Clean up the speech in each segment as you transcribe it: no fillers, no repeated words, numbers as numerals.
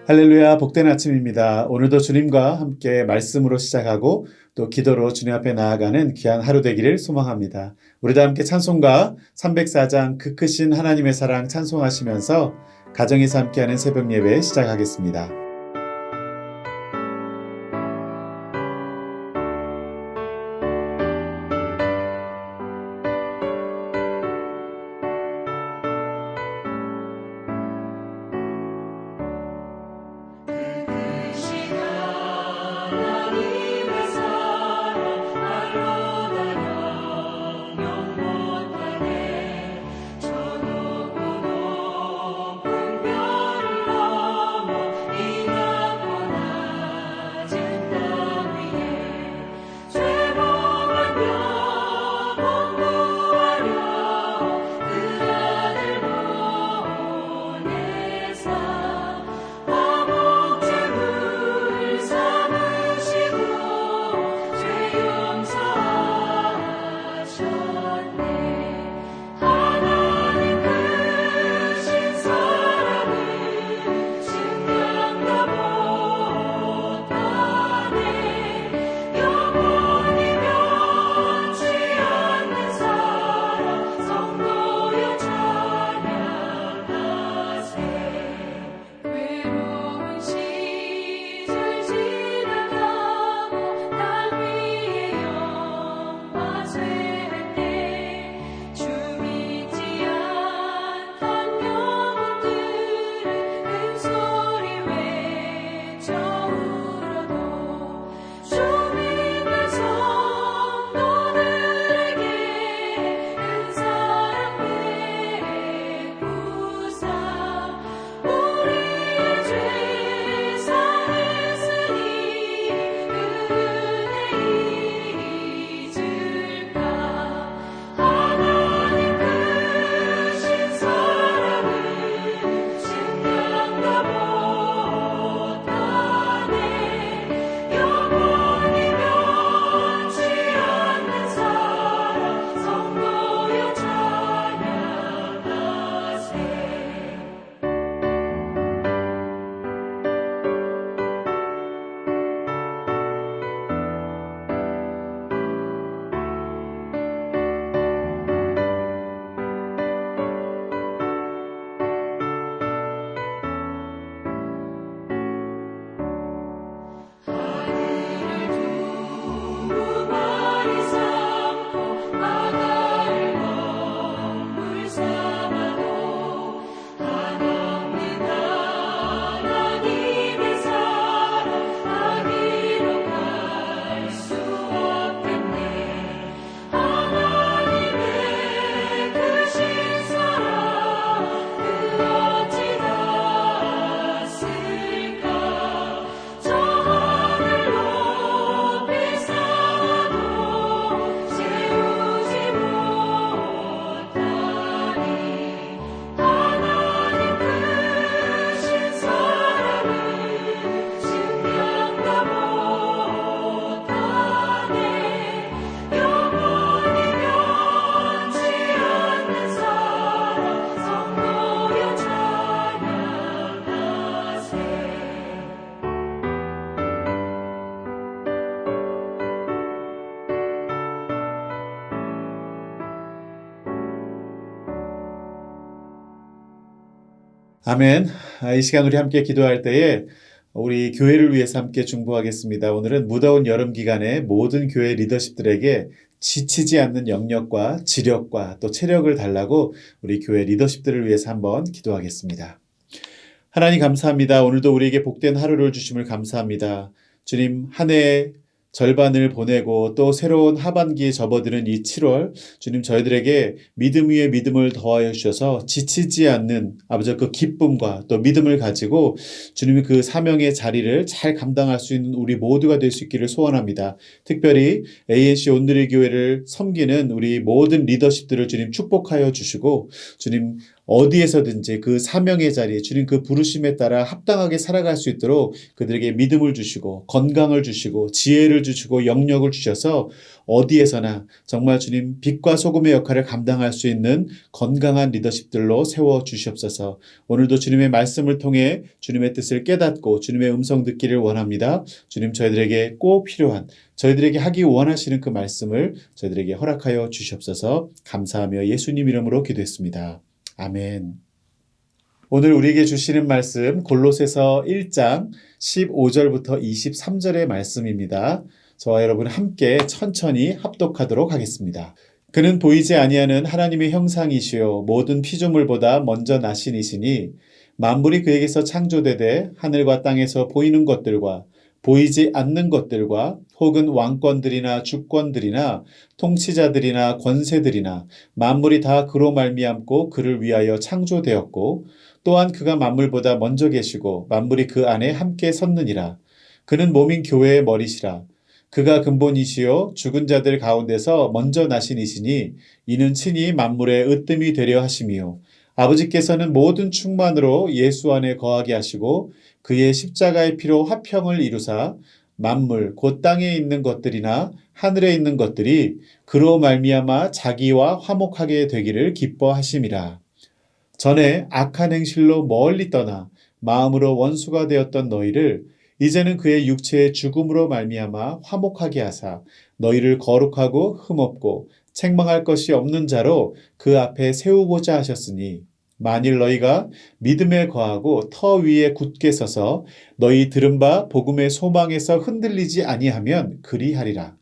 할렐루야, 복된 아침입니다. 오늘도 주님과 함께 말씀으로 시작하고 또 기도로 주님 앞에 나아가는 귀한 하루 되기를 소망합니다. 우리도 함께 찬송가 304장 그 크신 하나님의 사랑 찬송하시면서 가정에서 함께하는 새벽 예배 시작하겠습니다. 아멘. 이 시간 우리 함께 기도할 때에 우리 교회를 위해서 함께 중보하겠습니다. 오늘은 무더운 여름 기간에 모든 교회 리더십들에게 지치지 않는 영역과 지력과 또 체력을 달라고 우리 교회 리더십들을 위해서 한번 기도하겠습니다. 하나님 감사합니다. 오늘도 우리에게 복된 하루를 주심을 감사합니다. 주님, 한 해의 절반을 보내고 또 새로운 하반기에 접어드는 이 7월, 주님 저희들에게 믿음 위에 믿음을 더하여 주셔서 지치지 않는 아버지 그 기쁨과 또 믿음을 가지고 주님이 그 사명의 자리를 잘 감당할 수 있는 우리 모두가 될 수 있기를 소원합니다. 특별히 ANC 온누리 교회를 섬기는 우리 모든 리더십들을 주님 축복하여 주시고 주님 어디에서든지 그 사명의 자리에 주님 그 부르심에 따라 합당하게 살아갈 수 있도록 그들에게 믿음을 주시고 건강을 주시고 지혜를 주시고 영역을 주셔서 어디에서나 정말 주님 빛과 소금의 역할을 감당할 수 있는 건강한 리더십들로 세워 주시옵소서. 오늘도 주님의 말씀을 통해 주님의 뜻을 깨닫고 주님의 음성 듣기를 원합니다. 주님 저희들에게 꼭 필요한 저희들에게 하기 원하시는 그 말씀을 저희들에게 허락하여 주시옵소서. 감사하며 예수님 이름으로 기도했습니다. 아멘. 오늘 우리에게 주시는 말씀 골로새서 1장 15절부터 23절의 말씀입니다. 저와 여러분 함께 천천히 합독하도록 하겠습니다. 그는 보이지 아니하는 하나님의 형상이시요 모든 피조물보다 먼저 나신 이시니 만물이 그에게서 창조되되 하늘과 땅에서 보이는 것들과 보이지 않는 것들과 혹은 왕권들이나 주권들이나 통치자들이나 권세들이나 만물이 다 그로 말미암고 그를 위하여 창조되었고 또한 그가 만물보다 먼저 계시고 만물이 그 안에 함께 섰느니라. 그는 몸인 교회의 머리시라. 그가 근본이시요 죽은 자들 가운데서 먼저 나신 이시니 이는 친히 만물의 으뜸이 되려 하심이요 아버지께서는 모든 충만으로 예수 안에 거하게 하시고 그의 십자가의 피로 화평을 이루사 만물 곧 땅에 있는 것들이나 하늘에 있는 것들이 그로 말미암아 자기와 화목하게 되기를 기뻐하심이라. 전에 악한 행실로 멀리 떠나 마음으로 원수가 되었던 너희를 이제는 그의 육체의 죽음으로 말미암아 화목하게 하사 너희를 거룩하고 흠없고 책망할 것이 없는 자로 그 앞에 세우고자 하셨으니 만일 너희가 믿음에 거하고 터 위에 굳게 서서 너희 들은 바 복음의 소망에서 흔들리지 아니하면 그리하리라.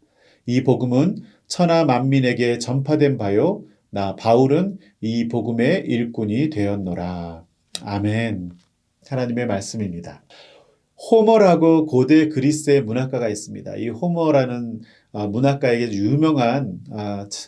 이 복음은 천하 만민에게 전파된 바요 나 바울은 이 복음의 일꾼이 되었노라. 아멘. 하나님의 말씀입니다. 호머라고 고대 그리스의 문학가가 있습니다. 이 호머라는 문학가에게 유명한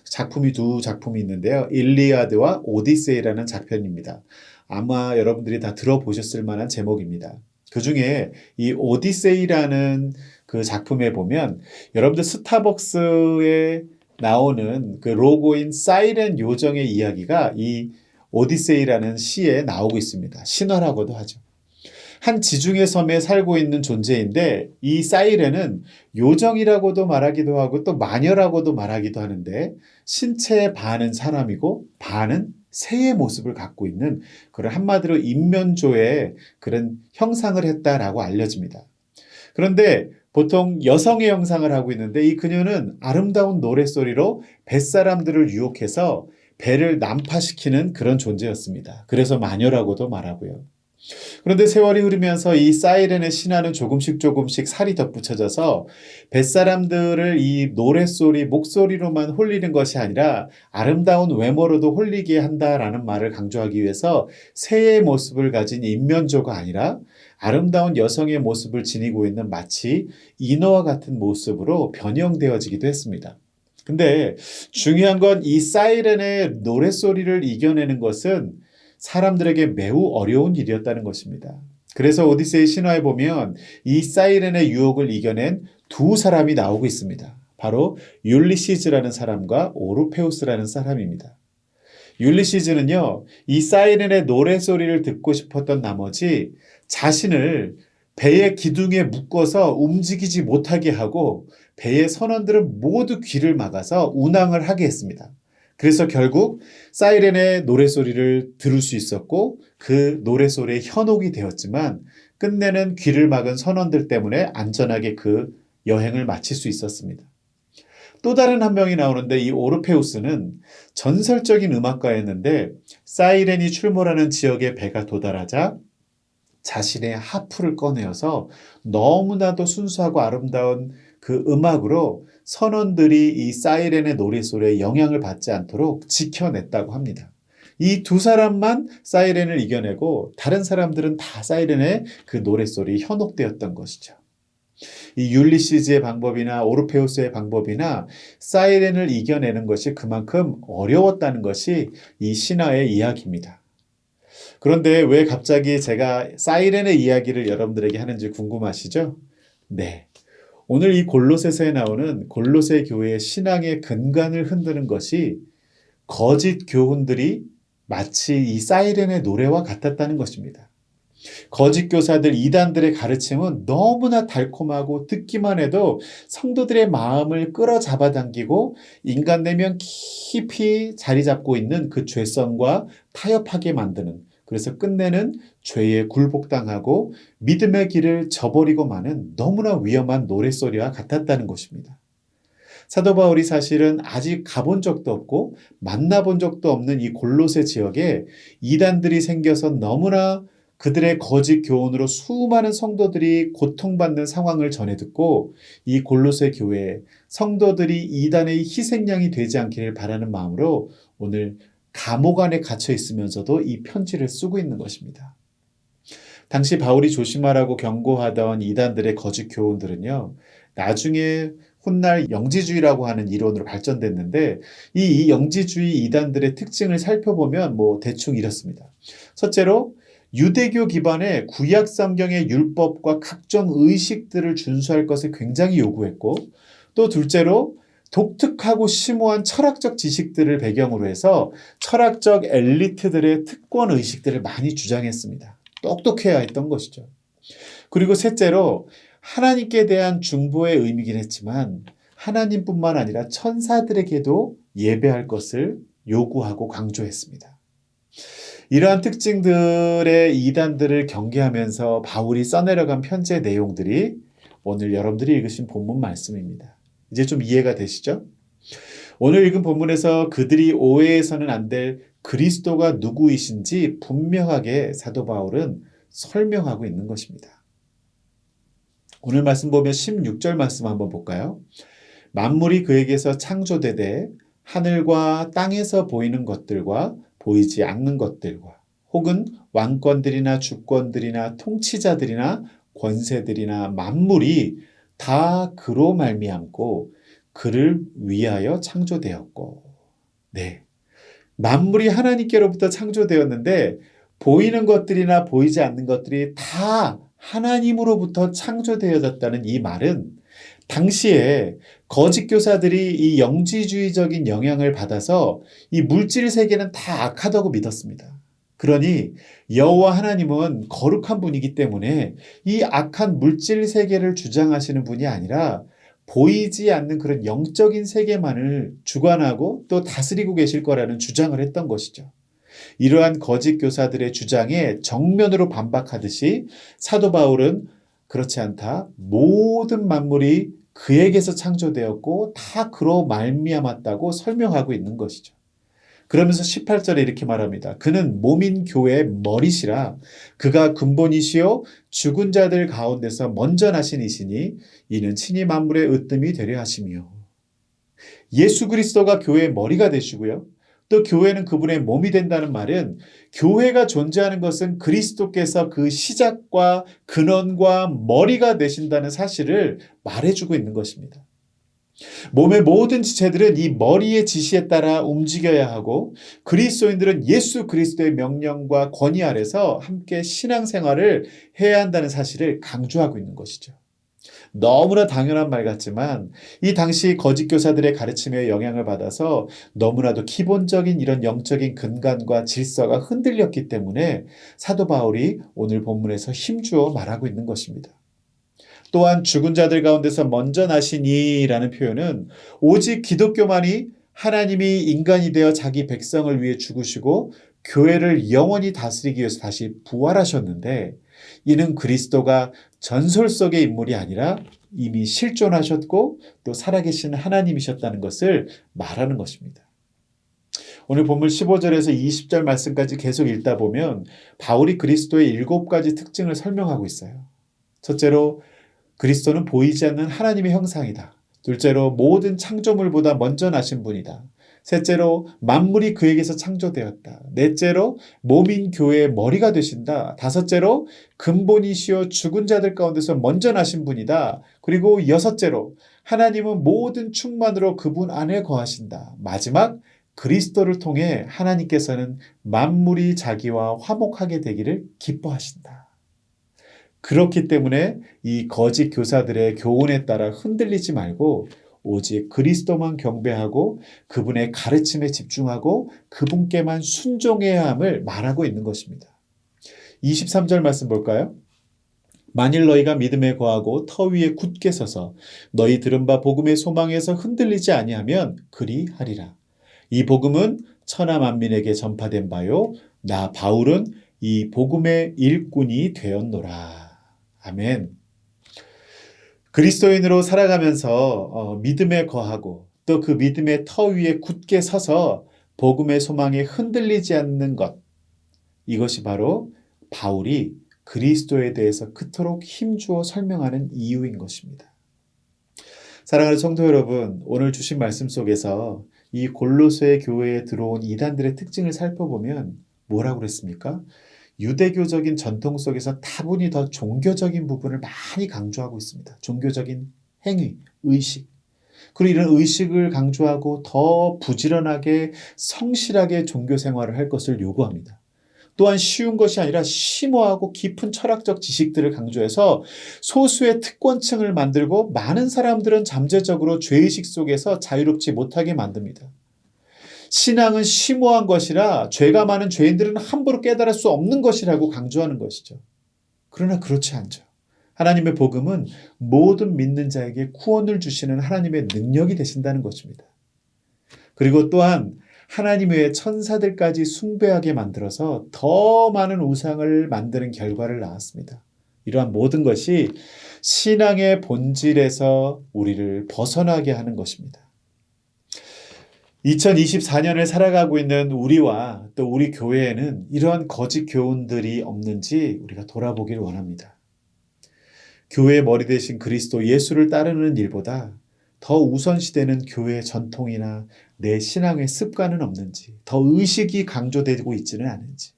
작품이 두 작품이 있는데요. 일리아드와 오디세이라는 작편입니다. 아마 여러분들이 다 들어보셨을 만한 제목입니다. 그 중에 이 오디세이라는 그 작품에 보면 여러분들 스타벅스에 나오는 그 로고인 사이렌 요정의 이야기가 이 오디세이라는 시에 나오고 있습니다. 신화라고도 하죠. 한 지중해 섬에 살고 있는 존재인데 이 사이렌은 요정이라고도 말하기도 하고 또 마녀라고도 말하기도 하는데 신체의 반은 사람이고 반은 새의 모습을 갖고 있는 그런 한마디로 인면조의 그런 형상을 했다라고 알려집니다. 그런데 보통 여성의 형상을 하고 있는데 이 그녀는 아름다운 노랫소리로 뱃사람들을 유혹해서 배를 난파시키는 그런 존재였습니다. 그래서 마녀라고도 말하고요. 그런데 세월이 흐르면서 이 사이렌의 신화는 조금씩 살이 덧붙여져서 뱃사람들을 이 노랫소리, 목소리로만 홀리는 것이 아니라 아름다운 외모로도 홀리게 한다라는 말을 강조하기 위해서 새의 모습을 가진 인면조가 아니라 아름다운 여성의 모습을 지니고 있는 마치 인어와 같은 모습으로 변형되어지기도 했습니다. 근데 중요한 건 이 사이렌의 노랫소리를 이겨내는 것은 사람들에게 매우 어려운 일이었다는 것입니다. 그래서 오디세이 신화에 보면 이 사이렌의 유혹을 이겨낸 두 사람이 나오고 있습니다. 바로 율리시즈라는 사람과 오르페우스라는 사람입니다. 율리시즈는요, 이 사이렌의 노래소리를 듣고 싶었던 나머지 자신을 배의 기둥에 묶어서 움직이지 못하게 하고 배의 선원들은 모두 귀를 막아서 운항을 하게 했습니다. 그래서 결국 사이렌의 노래소리를 들을 수 있었고 그 노래소리에 현혹이 되었지만 끝내는 귀를 막은 선원들 때문에 안전하게 그 여행을 마칠 수 있었습니다. 또 다른 한 명이 나오는데 이 오르페우스는 전설적인 음악가였는데 사이렌이 출몰하는 지역에 배가 도달하자 자신의 하프를 꺼내어서 너무나도 순수하고 아름다운 그 음악으로 선원들이 이 사이렌의 노랫소리에 영향을 받지 않도록 지켜냈다고 합니다. 이 두 사람만 사이렌을 이겨내고 다른 사람들은 다 사이렌의 그 노랫소리에 현혹되었던 것이죠. 이 율리시즈의 방법이나 오르페우스의 방법이나 사이렌을 이겨내는 것이 그만큼 어려웠다는 것이 이 신화의 이야기입니다. 그런데 왜 갑자기 제가 사이렌의 이야기를 여러분들에게 하는지 궁금하시죠? 네. 오늘 이 골로새서에 나오는 골로새 교회의 신앙의 근간을 흔드는 것이 거짓 교훈들이 마치 이 사이렌의 노래와 같았다는 것입니다. 거짓 교사들 이단들의 가르침은 너무나 달콤하고 듣기만 해도 성도들의 마음을 끌어잡아당기고 인간 내면 깊이 자리 잡고 있는 그 죄성과 타협하게 만드는, 그래서 끝내는 죄에 굴복당하고 믿음의 길을 저버리고 마는 너무나 위험한 노랫소리와 같았다는 것입니다. 사도 바울이 사실은 아직 가본 적도 없고 만나본 적도 없는 이 골로새 지역에 이단들이 생겨서 너무나 그들의 거짓 교훈으로 수많은 성도들이 고통받는 상황을 전해 듣고 이 골로새 교회에 성도들이 이단의 희생양이 되지 않기를 바라는 마음으로 오늘 감옥 안에 갇혀 있으면서도 이 편지를 쓰고 있는 것입니다. 당시 바울이 조심하라고 경고하던 이단들의 거짓 교훈들은요, 나중에 훗날 영지주의라고 하는 이론으로 발전됐는데 이 영지주의 이단들의 특징을 살펴보면 대충 이렇습니다. 첫째로 유대교 기반의 구약 성경의 율법과 각종 의식들을 준수할 것을 굉장히 요구했고, 또 둘째로 독특하고 심오한 철학적 지식들을 배경으로 해서 철학적 엘리트들의 특권 의식들을 많이 주장했습니다. 똑똑해야 했던 것이죠. 그리고 셋째로 하나님께 대한 중보의 의미긴 했지만 하나님뿐만 아니라 천사들에게도 예배할 것을 요구하고 강조했습니다. 이러한 특징들의 이단들을 경계하면서 바울이 써내려간 편지의 내용들이 오늘 여러분들이 읽으신 본문 말씀입니다. 이제 좀 이해가 되시죠? 오늘 읽은 본문에서 그들이 오해해서는 안 될 그리스도가 누구이신지 분명하게 사도 바울은 설명하고 있는 것입니다. 오늘 말씀 보면 16절 말씀 한번 볼까요? 만물이 그에게서 창조되되 하늘과 땅에서 보이는 것들과 보이지 않는 것들과 혹은 왕권들이나 주권들이나 통치자들이나 권세들이나 만물이 다 그로 말미암고 그를 위하여 창조되었고. 네, 만물이 하나님께로부터 창조되었는데 보이는 것들이나 보이지 않는 것들이 다 하나님으로부터 창조되어졌다는 이 말은 당시에 거짓 교사들이 이 영지주의적인 영향을 받아서 이 물질 세계는 다 악하다고 믿었습니다. 그러니 여호와 하나님은 거룩한 분이기 때문에 이 악한 물질 세계를 주장하시는 분이 아니라 보이지 않는 그런 영적인 세계만을 주관하고 또 다스리고 계실 거라는 주장을 했던 것이죠. 이러한 거짓 교사들의 주장에 정면으로 반박하듯이 사도 바울은 그렇지 않다. 모든 만물이 그에게서 창조되었고 다 그로 말미암았다고 설명하고 있는 것이죠. 그러면서 18절에 이렇게 말합니다. 그는 몸인 교회의 머리시라. 그가 근본이시요 죽은 자들 가운데서 먼저 나신 이시니 이는 친히 만물의 으뜸이 되려 하심이요. 예수 그리스도가 교회의 머리가 되시고요. 또 교회는 그분의 몸이 된다는 말은 교회가 존재하는 것은 그리스도께서 그 시작과 근원과 머리가 되신다는 사실을 말해주고 있는 것입니다. 몸의 모든 지체들은 이 머리의 지시에 따라 움직여야 하고 그리스도인들은 예수 그리스도의 명령과 권위 아래서 함께 신앙생활을 해야 한다는 사실을 강조하고 있는 것이죠. 너무나 당연한 말 같지만 이 당시 거짓 교사들의 가르침에 영향을 받아서 너무나도 기본적인 이런 영적인 근간과 질서가 흔들렸기 때문에 사도 바울이 오늘 본문에서 힘주어 말하고 있는 것입니다. 또한 죽은 자들 가운데서 먼저 나시니라는 표현은 오직 기독교만이 하나님이 인간이 되어 자기 백성을 위해 죽으시고 교회를 영원히 다스리기 위해서 다시 부활하셨는데 이는 그리스도가 전설 속의 인물이 아니라 이미 실존하셨고 또 살아계신 하나님이셨다는 것을 말하는 것입니다. 오늘 본문 15절에서 20절 말씀까지 계속 읽다 보면 바울이 그리스도의 7가지 특징을 설명하고 있어요. 첫째로 그리스도는 보이지 않는 하나님의 형상이다. 둘째로 모든 창조물보다 먼저 나신 분이다. 셋째로 만물이 그에게서 창조되었다. 넷째로 몸인 교회의 머리가 되신다. 다섯째로 근본이시여 죽은 자들 가운데서 먼저 나신 분이다. 그리고 여섯째로 하나님은 모든 충만으로 그분 안에 거하신다. 마지막 그리스도를 통해 하나님께서는 만물이 자기와 화목하게 되기를 기뻐하신다. 그렇기 때문에 이 거짓 교사들의 교훈에 따라 흔들리지 말고 오직 그리스도만 경배하고 그분의 가르침에 집중하고 그분께만 순종해야 함을 말하고 있는 것입니다. 23절 말씀 볼까요? 만일 너희가 믿음에 거하고 터 위에 굳게 서서 너희 들은 바 복음의 소망에서 흔들리지 아니하면 그리하리라. 이 복음은 천하 만민에게 전파된 바요 나 바울은 이 복음의 일꾼이 되었노라. 아멘. 그리스도인으로 살아가면서 믿음에 거하고 또 그 믿음의 터 위에 굳게 서서 복음의 소망에 흔들리지 않는 것, 이것이 바로 바울이 그리스도에 대해서 그토록 힘주어 설명하는 이유인 것입니다. 사랑하는 성도 여러분, 오늘 주신 말씀 속에서 이 골로새 교회에 들어온 이단들의 특징을 살펴보면 뭐라고 그랬습니까? 유대교적인 전통 속에서 다분히 더 종교적인 부분을 많이 강조하고 있습니다. 종교적인 행위, 의식. 그리고 이런 의식을 강조하고 더 부지런하게 성실하게 종교 생활을 할 것을 요구합니다. 또한 쉬운 것이 아니라 심오하고 깊은 철학적 지식들을 강조해서 소수의 특권층을 만들고 많은 사람들은 잠재적으로 죄의식 속에서 자유롭지 못하게 만듭니다. 신앙은 심오한 것이라 죄가 많은 죄인들은 함부로 깨달을 수 없는 것이라고 강조하는 것이죠. 그러나 그렇지 않죠. 하나님의 복음은 모든 믿는 자에게 구원을 주시는 하나님의 능력이 되신다는 것입니다. 그리고 또한 하나님 외에 천사들까지 숭배하게 만들어서 더 많은 우상을 만드는 결과를 낳았습니다. 이러한 모든 것이 신앙의 본질에서 우리를 벗어나게 하는 것입니다. 2024년을 살아가고 있는 우리와 또 우리 교회에는 이러한 거짓 교훈들이 없는지 우리가 돌아보기를 원합니다. 교회의 머리 대신 그리스도 예수를 따르는 일보다 더 우선시되는 교회의 전통이나 내 신앙의 습관은 없는지, 더 의식이 강조되고 있지는 않은지,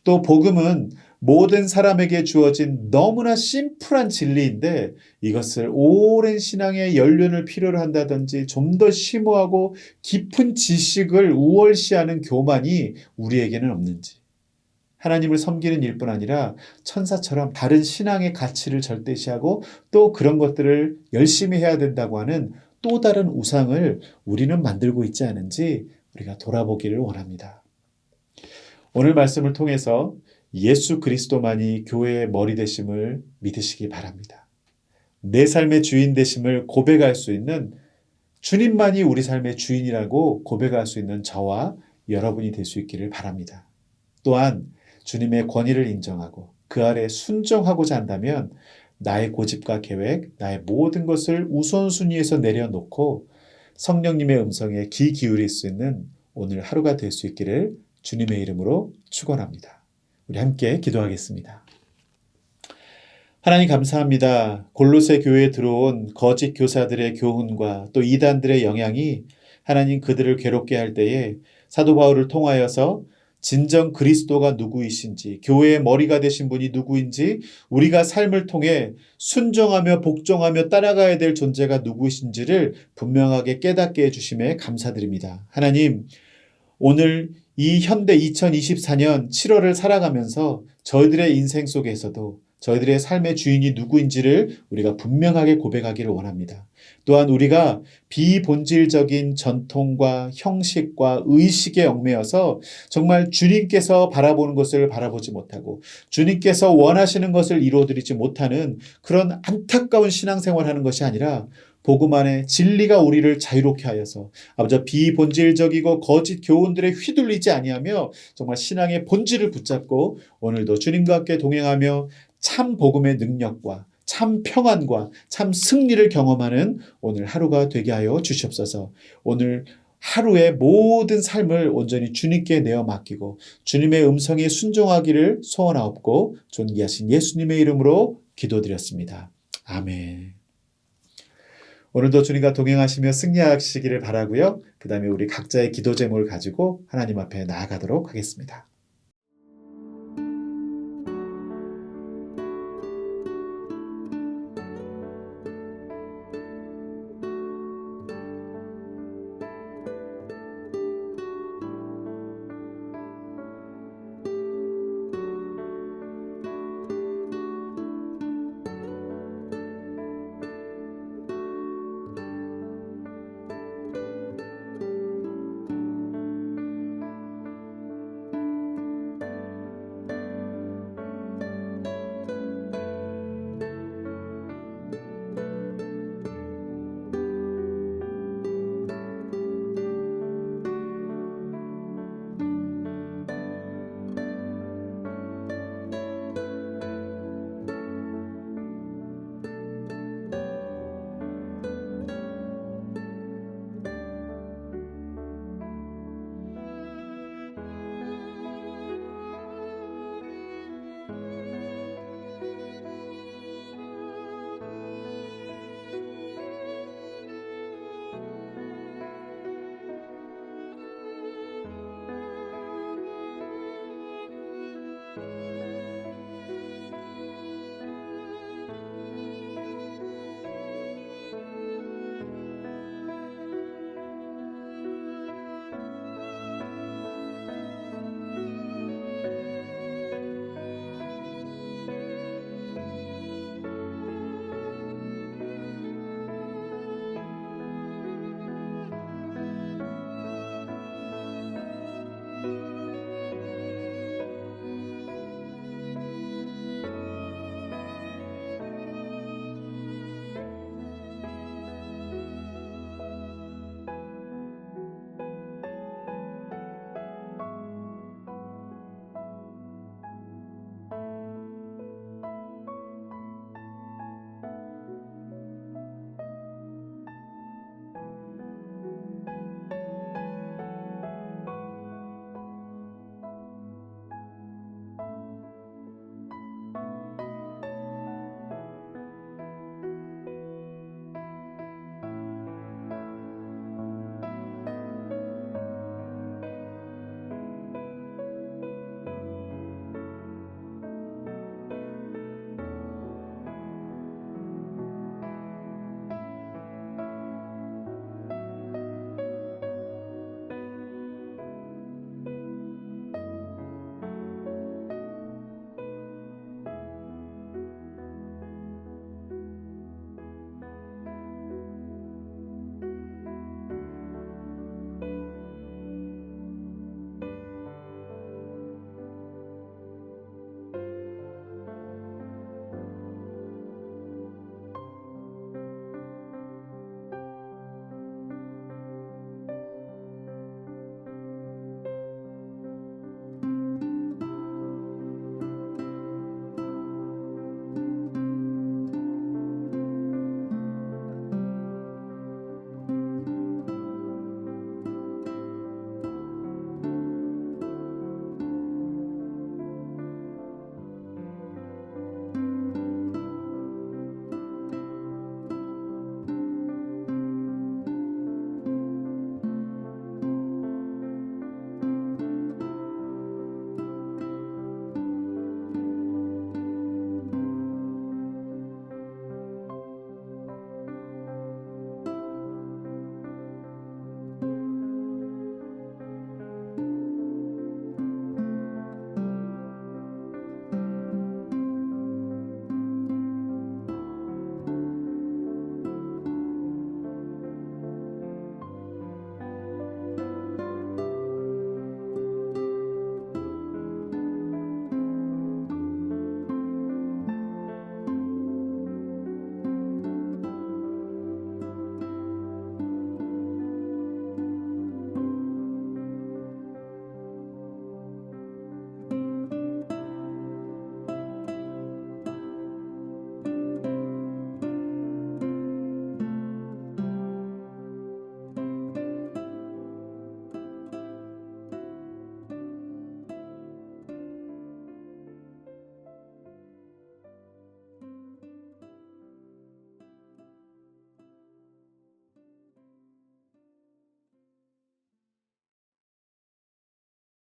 또 복음은 모든 사람에게 주어진 너무나 심플한 진리인데 이것을 오랜 신앙의 연륜을 필요로 한다든지 좀 더 심오하고 깊은 지식을 우월시하는 교만이 우리에게는 없는지, 하나님을 섬기는 일뿐 아니라 천사처럼 다른 신앙의 가치를 절대시하고 또 그런 것들을 열심히 해야 된다고 하는 또 다른 우상을 우리는 만들고 있지 않은지 우리가 돌아보기를 원합니다. 오늘 말씀을 통해서 예수 그리스도만이 교회의 머리 되심을 믿으시기 바랍니다. 내 삶의 주인 되심을 고백할 수 있는 주님만이 우리 삶의 주인이라고 고백할 수 있는 저와 여러분이 될 수 있기를 바랍니다. 또한 주님의 권위를 인정하고 그 아래 순종하고자 한다면 나의 고집과 계획, 나의 모든 것을 우선순위에서 내려놓고 성령님의 음성에 귀 기울일 수 있는 오늘 하루가 될 수 있기를 주님의 이름으로 축원합니다. 우리 함께 기도하겠습니다. 하나님 감사합니다. 골로새 교회에 들어온 거짓 교사들의 교훈과 또 이단들의 영향이 하나님 그들을 괴롭게 할 때에 사도 바울을 통하여서 진정 그리스도가 누구이신지, 교회의 머리가 되신 분이 누구인지, 우리가 삶을 통해 순종하며 복종하며 따라가야 될 존재가 누구이신지를 분명하게 깨닫게 해주심에 감사드립니다. 하나님, 오늘 이 현대 2024년 7월을 살아가면서 저희들의 인생 속에서도 저희들의 삶의 주인이 누구인지를 우리가 분명하게 고백하기를 원합니다. 또한 우리가 비본질적인 전통과 형식과 의식에 얽매여서 정말 주님께서 바라보는 것을 바라보지 못하고 주님께서 원하시는 것을 이루어드리지 못하는 그런 안타까운 신앙생활하는 것이 아니라 복음 안에 진리가 우리를 자유롭게 하여서 아버지 비본질적이고 거짓 교훈들에 휘둘리지 아니하며 정말 신앙의 본질을 붙잡고 오늘도 주님과 함께 동행하며 참 복음의 능력과 참 평안과 참 승리를 경험하는 오늘 하루가 되게 하여 주시옵소서. 오늘 하루의 모든 삶을 온전히 주님께 내어 맡기고 주님의 음성에 순종하기를 소원하옵고 존귀하신 예수님의 이름으로 기도드렸습니다. 아멘. 오늘도 주님과 동행하시며 승리하시기를 바라고요. 그 다음에 우리 각자의 기도 제목을 가지고 하나님 앞에 나아가도록 하겠습니다.